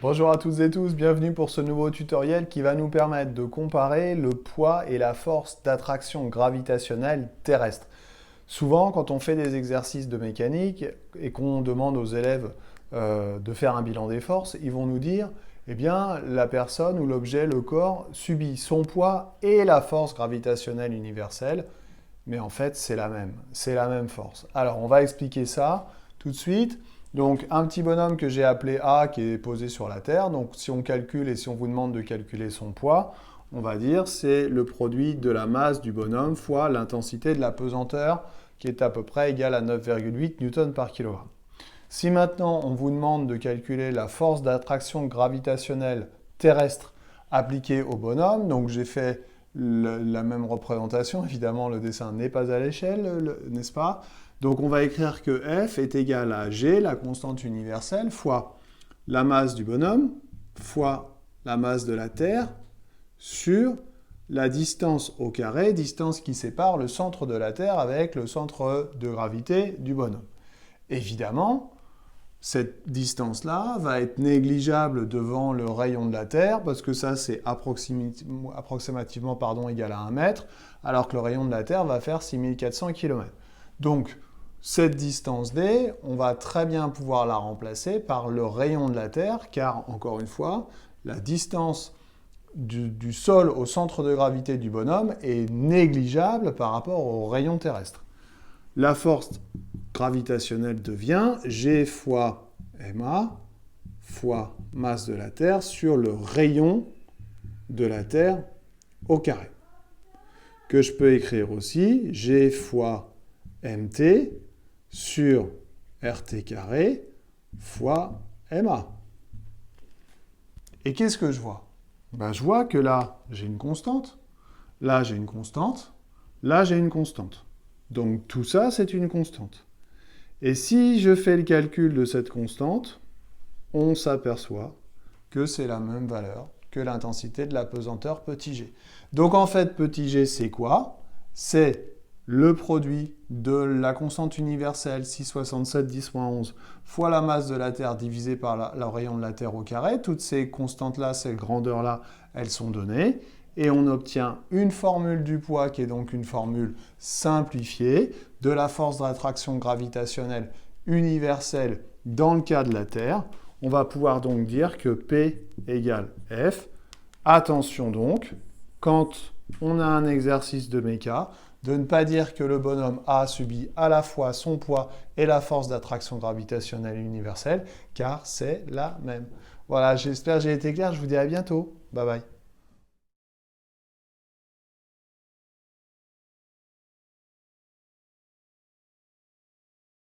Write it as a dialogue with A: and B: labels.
A: Bonjour à toutes et tous, bienvenue pour ce nouveau tutoriel qui va nous permettre de comparer le poids et la force d'attraction gravitationnelle terrestre. Souvent, quand on fait des exercices de mécanique et qu'on demande aux élèves de faire un bilan des forces, ils vont nous dire, eh bien, la personne ou l'objet, le corps, subit son poids et la force gravitationnelle universelle, mais en fait, c'est la même force. Alors, on va expliquer ça tout de suite. Donc, un petit bonhomme que j'ai appelé A qui est posé sur la Terre. Donc, si on calcule et si on vous demande de calculer son poids, on va dire c'est le produit de la masse du bonhomme fois l'intensité de la pesanteur qui est à peu près égale à 9,8 newtons par kilogramme. Si maintenant on vous demande de calculer la force d'attraction gravitationnelle terrestre appliquée au bonhomme, donc j'ai fait la même représentation, évidemment le dessin n'est pas à l'échelle, n'est-ce pas? Donc on va écrire que F est égal à G, la constante universelle, fois la masse du bonhomme, fois la masse de la Terre, sur la distance au carré, distance qui sépare le centre de la Terre avec le centre de gravité du bonhomme. Évidemment, cette distance-là va être négligeable devant le rayon de la Terre, parce que ça, c'est approximativement égal à 1 mètre, alors que le rayon de la Terre va faire 6400 km. Donc, cette distance D, on va très bien pouvoir la remplacer par le rayon de la Terre, car, encore une fois, la distance du sol au centre de gravité du bonhomme est négligeable par rapport au rayon terrestre. La force gravitationnelle devient G fois ma fois masse de la Terre sur le rayon de la Terre au carré. Que je peux écrire aussi G fois mt sur RT carré fois ma. Et qu'est-ce que je vois? Je vois que là, j'ai une constante, là, j'ai une constante, là, j'ai une constante. Donc tout ça, c'est une constante. Et si je fais le calcul de cette constante, on s'aperçoit que c'est la même valeur que l'intensité de la pesanteur petit g. Donc en fait, petit g, c'est quoi? C'est le produit de la constante universelle 667 10-11 fois la masse de la Terre divisée par le rayon de la Terre au carré. Toutes ces constantes-là, ces grandeurs-là, elles sont données. Et on obtient une formule du poids qui est donc une formule simplifiée de la force d'attraction gravitationnelle universelle dans le cas de la Terre. On va pouvoir donc dire que P égale F. Attention donc, quand on a un exercice de méca, de ne pas dire que le bonhomme A subit à la fois son poids et la force d'attraction gravitationnelle universelle, car c'est la même. Voilà, j'espère que j'ai été clair, je vous dis à bientôt. Bye bye.